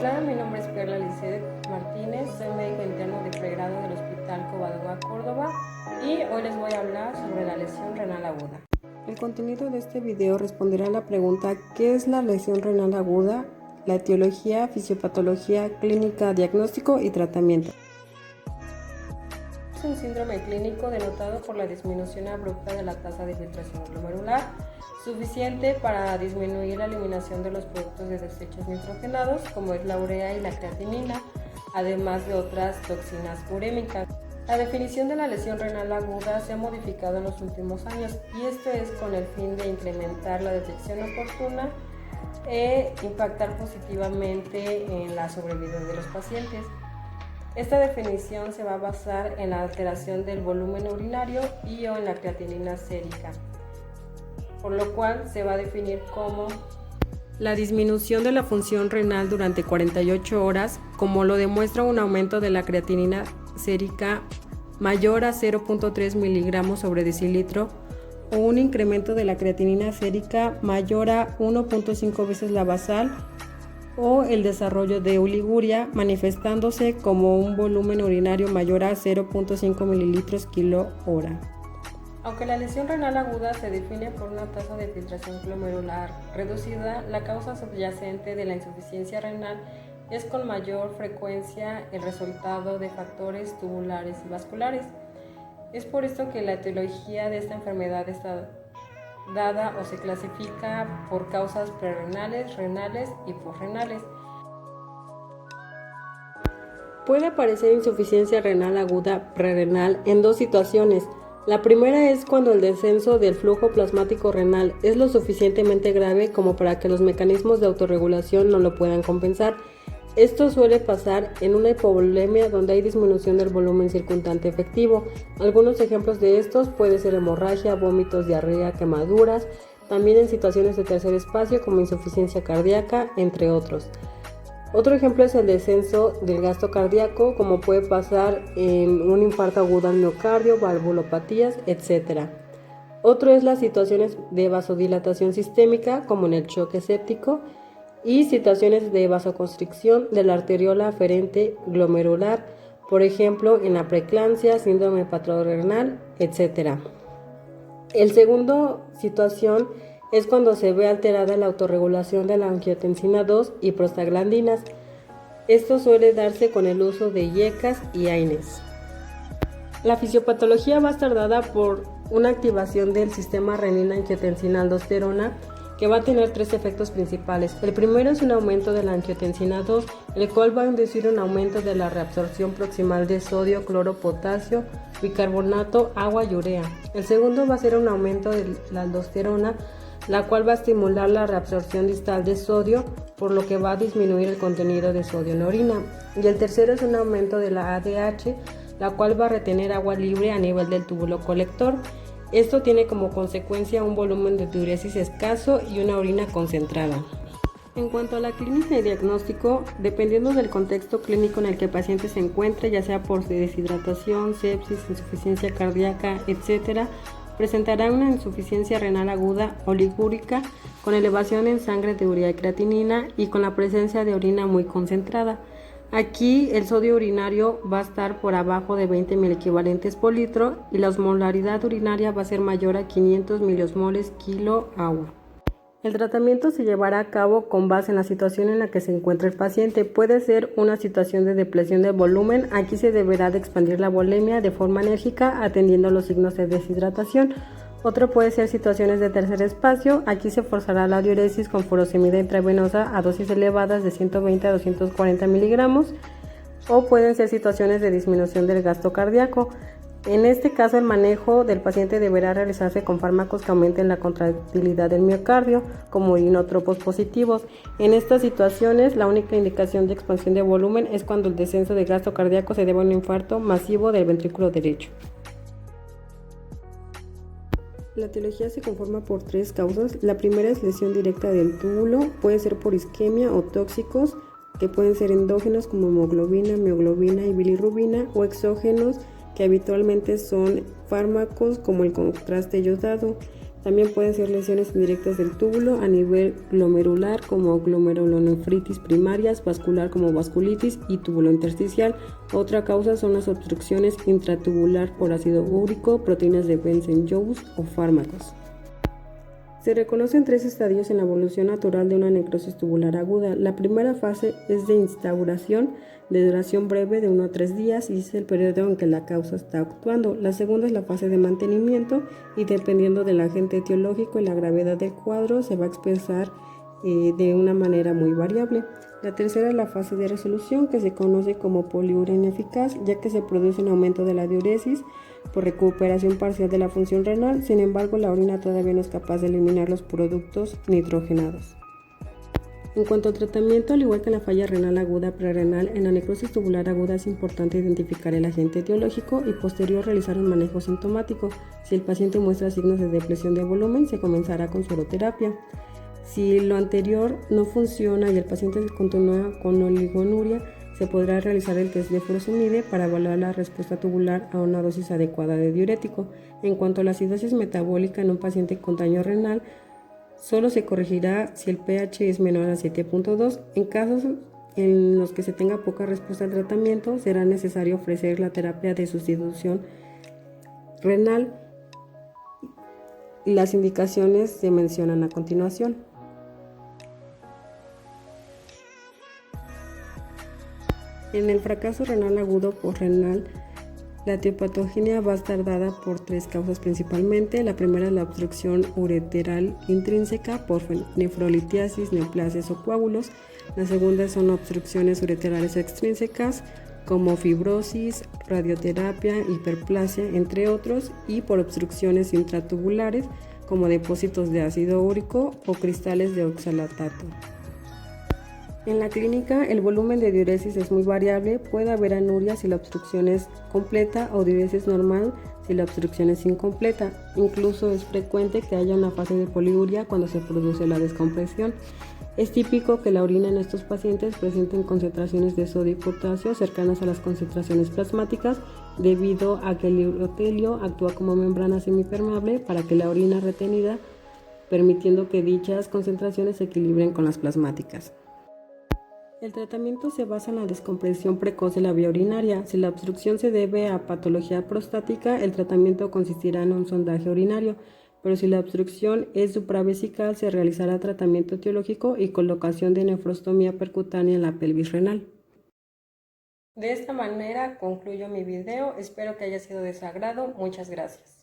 Hola, mi nombre es Perla Lisset Martínez, soy médico interno de pregrado del Hospital Covadonga, Córdoba, y hoy les voy a hablar sobre la lesión renal aguda. El contenido de este video responderá a la pregunta ¿qué es la lesión renal aguda? La etiología, fisiopatología, clínica, diagnóstico y tratamiento. Es un síndrome clínico denotado por la disminución abrupta de la tasa de filtración glomerular, suficiente para disminuir la eliminación de los productos de desechos nitrogenados, como es la urea y la creatinina, además de otras toxinas urémicas. La definición de la lesión renal aguda se ha modificado en los últimos años, y esto es con el fin de incrementar la detección oportuna e impactar positivamente en la sobrevida de los pacientes. Esta definición se va a basar en la alteración del volumen urinario y o en la creatinina sérica, por lo cual se va a definir como la disminución de la función renal durante 48 horas, como lo demuestra un aumento de la creatinina sérica mayor a 0.3 miligramos sobre decilitro, o un incremento de la creatinina sérica mayor a 1.5 veces la basal, o el desarrollo de oliguria manifestándose como un volumen urinario mayor a 0.5 mililitros kilo hora. Aunque la lesión renal aguda se define por una tasa de filtración glomerular reducida, la causa subyacente de la insuficiencia renal es con mayor frecuencia el resultado de factores tubulares y vasculares. Es por esto que la etiología de esta enfermedad está dada o se clasifica por causas prerrenales, renales y posrenales. Puede aparecer insuficiencia renal aguda prerrenal en dos situaciones. La primera es cuando el descenso del flujo plasmático renal es lo suficientemente grave como para que los mecanismos de autorregulación no lo puedan compensar. Esto suele pasar en una hipovolemia donde hay disminución del volumen circundante efectivo. Algunos ejemplos de estos pueden ser hemorragia, vómitos, diarrea, quemaduras, también en situaciones de tercer espacio como insuficiencia cardíaca, entre otros. Otro ejemplo es el descenso del gasto cardíaco, como puede pasar en un infarto agudo al miocardio, valvulopatías, etc. Otro es las situaciones de vasodilatación sistémica, como en el choque séptico, y situaciones de vasoconstricción de la arteriola aferente glomerular, por ejemplo en la preeclampsia, síndrome hepatorenal, etc. El segundo situación es cuando se ve alterada la autorregulación de la angiotensina 2 y prostaglandinas. Esto suele darse con el uso de IECAS y AINES. La fisiopatología va a estar dada por una activación del sistema renina-angiotensina-aldosterona, que va a tener tres efectos principales. El primero es un aumento de la angiotensina 2, el cual va a inducir un aumento de la reabsorción proximal de sodio, cloro, potasio, bicarbonato, agua y urea. El segundo va a ser un aumento de la aldosterona, la cual va a estimular la reabsorción distal de sodio, por lo que va a disminuir el contenido de sodio en la orina. Y el tercero es un aumento de la ADH, la cual va a retener agua libre a nivel del túbulo colector. Esto tiene como consecuencia un volumen de diuresis escaso y una orina concentrada. En cuanto a la clínica y diagnóstico, dependiendo del contexto clínico en el que el paciente se encuentre, ya sea por deshidratación, sepsis, insuficiencia cardíaca, etc., presentará una insuficiencia renal aguda oligúrica con elevación en sangre de urea y creatinina y con la presencia de orina muy concentrada. Aquí el sodio urinario va a estar por abajo de 20 miliequivalentes por litro y la osmolaridad urinaria va a ser mayor a 500 miliosmoles kilo agua. El tratamiento se llevará a cabo con base en la situación en la que se encuentra el paciente. Puede ser una situación de depleción del volumen. Aquí se deberá de expandir la volemia de forma enérgica atendiendo los signos de deshidratación. Otro puede ser situaciones de tercer espacio. Aquí se forzará la diuresis con furosemida intravenosa a dosis elevadas de 120 a 240 miligramos. O pueden ser situaciones de disminución del gasto cardíaco. En este caso, el manejo del paciente deberá realizarse con fármacos que aumenten la contractilidad del miocardio, como inotropos positivos. En estas situaciones, la única indicación de expansión de volumen es cuando el descenso de gasto cardíaco se debe a un infarto masivo del ventrículo derecho. La etiología se conforma por tres causas. La primera es lesión directa del túbulo, puede ser por isquemia o tóxicos, que pueden ser endógenos como hemoglobina, mioglobina y bilirrubina, o exógenos, que habitualmente son fármacos como el contraste yodado. También pueden ser lesiones indirectas del túbulo a nivel glomerular como glomerulonefritis primarias, vascular como vasculitis y túbulo intersticial. Otra causa son las obstrucciones intratubular por ácido úrico, proteínas de Benson-Jones o fármacos. Se reconocen 3 estadios en la evolución natural de una necrosis tubular aguda. La primera fase es de instauración, de duración breve de 1 a 3 días y es el periodo en que la causa está actuando. La segunda es la fase de mantenimiento y dependiendo del agente etiológico y la gravedad del cuadro se va a expresar de una manera muy variable. La tercera es la fase de resolución, que se conoce como poliuria ineficaz, ya que se produce un aumento de la diuresis por recuperación parcial de la función renal. Sin embargo, la orina todavía no es capaz de eliminar los productos nitrogenados. En cuanto al tratamiento, al igual que en la falla renal aguda prerrenal, en la necrosis tubular aguda es importante identificar el agente etiológico y posterior realizar un manejo sintomático. Si el paciente muestra signos de depresión de volumen, se comenzará con sueroterapia. Si lo anterior no funciona y el paciente continúa con oligonuria, se podrá realizar el test de furosemide para evaluar la respuesta tubular a una dosis adecuada de diurético. En cuanto a la acidosis metabólica en un paciente con daño renal, solo se corregirá si el pH es menor a 7.2. En casos en los que se tenga poca respuesta al tratamiento, será necesario ofrecer la terapia de sustitución renal. Las indicaciones se mencionan a continuación. En el fracaso renal agudo posrenal, la etiopatogenia va a estar dada por 3 causas principalmente. La primera es la obstrucción ureteral intrínseca por nefrolitiasis, neoplasias o coágulos. La segunda son obstrucciones ureterales extrínsecas como fibrosis, radioterapia, hiperplasia, entre otros, y por obstrucciones intratubulares como depósitos de ácido úrico o cristales de oxalatato. En la clínica, el volumen de diuresis es muy variable. Puede haber anuria si la obstrucción es completa o diuresis normal si la obstrucción es incompleta. Incluso es frecuente que haya una fase de poliuria cuando se produce la descompresión. Es típico que la orina en estos pacientes presenten concentraciones de sodio y potasio cercanas a las concentraciones plasmáticas debido a que el urotelio actúa como membrana semipermeable para que la orina retenida, permitiendo que dichas concentraciones se equilibren con las plasmáticas. El tratamiento se basa en la descompresión precoz de la vía urinaria. Si la obstrucción se debe a patología prostática, el tratamiento consistirá en un sondaje urinario, pero si la obstrucción es supravesical, se realizará tratamiento etiológico y colocación de nefrostomía percutánea en la pelvis renal. De esta manera concluyo mi video. Espero que haya sido de su agrado. Muchas gracias.